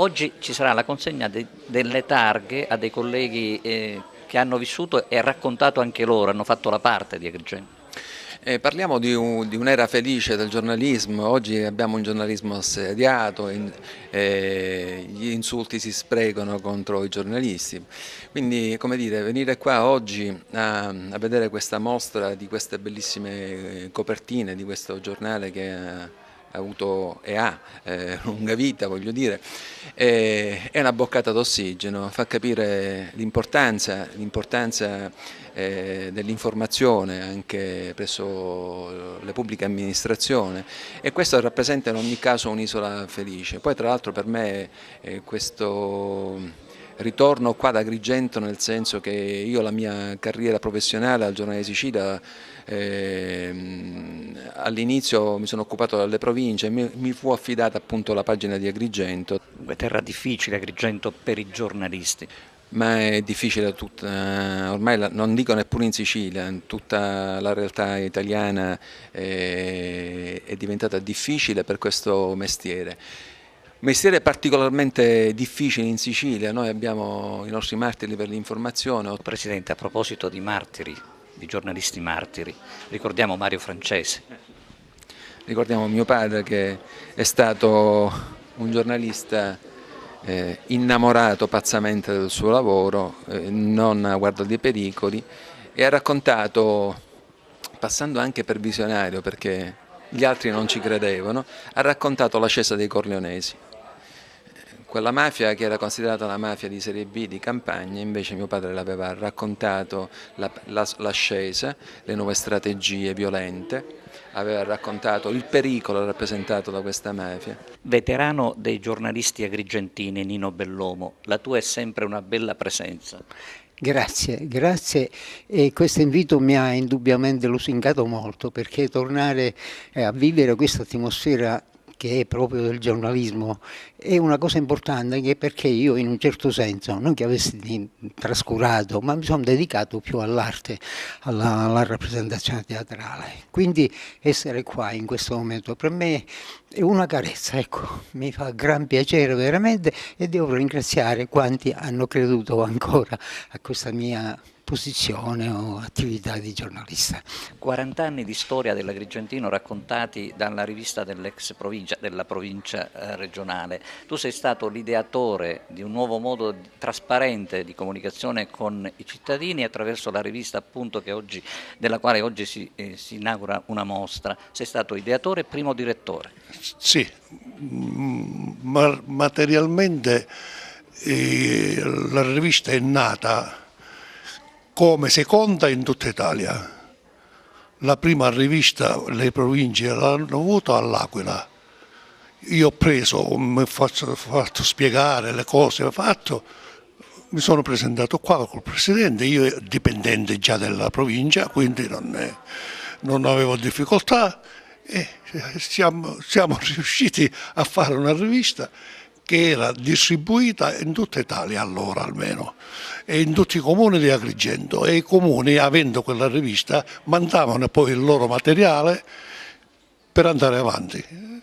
Oggi ci sarà la consegna delle targhe a dei colleghi che hanno vissuto e raccontato anche loro, hanno fatto la parte di Agrigento. Parliamo di un'era felice del giornalismo. Oggi abbiamo un giornalismo assediato, gli insulti si sprecano contro i giornalisti, quindi come dire, venire qua oggi a vedere questa mostra di queste bellissime copertine di questo giornale che ha avuto e ha lunga vita, voglio dire, è una boccata d'ossigeno, fa capire l'importanza dell'informazione anche presso le pubbliche amministrazioni, e questo rappresenta in ogni caso un'isola felice. Poi tra l'altro per me questo ritorno qua da Agrigento, nel senso che io la mia carriera professionale al Giornale di Sicilia all'inizio mi sono occupato delle province, mi fu affidata appunto la pagina di Agrigento. Terra difficile Agrigento per i giornalisti. Ma è difficile ormai non dico neppure in Sicilia, in tutta la realtà italiana è diventata difficile per questo mestiere. Mestiere particolarmente difficile in Sicilia, noi abbiamo i nostri martiri per l'informazione. Presidente, a proposito di martiri, di giornalisti martiri, ricordiamo Mario Francese. Ricordiamo mio padre, che è stato un giornalista innamorato pazzamente del suo lavoro, non a guardia dei pericoli, e ha raccontato, passando anche per visionario perché gli altri non ci credevano, ha raccontato l'ascesa dei Corleonesi. Quella mafia che era considerata una mafia di serie B di campagna, invece mio padre l'aveva raccontato, l'ascesa, le nuove strategie violente, aveva raccontato il pericolo rappresentato da questa mafia. Veterano dei giornalisti agrigentini, Nino Bellomo, la tua è sempre una bella presenza. Grazie, grazie, e questo invito mi ha indubbiamente lusingato molto, perché tornare a vivere questa atmosfera che è proprio del giornalismo è una cosa importante, anche perché io in un certo senso, non che avessi trascurato, ma mi sono dedicato più all'arte, alla rappresentazione teatrale, quindi essere qua in questo momento per me è una carezza, ecco, mi fa gran piacere veramente, e devo ringraziare quanti hanno creduto ancora a questa mia posizione o attività di giornalista. 40 anni di storia dell'Agrigentino raccontati dalla rivista dell'ex provincia, della provincia regionale. Tu sei stato l'ideatore di un nuovo modo trasparente di comunicazione con i cittadini attraverso la rivista, appunto, della quale oggi si inaugura una mostra. Sei stato ideatore e primo direttore. Sì, materialmente la rivista è nata come seconda in tutta Italia. La prima rivista le province l'hanno avuta all'Aquila. Io ho preso, mi ho fatto spiegare le cose, mi sono presentato qua col presidente, io ero dipendente già della provincia, quindi non avevo difficoltà, e siamo riusciti a fare una rivista che era distribuita in tutta Italia allora almeno, e in tutti i comuni di Agrigento, e i comuni, avendo quella rivista, mandavano poi il loro materiale per andare avanti.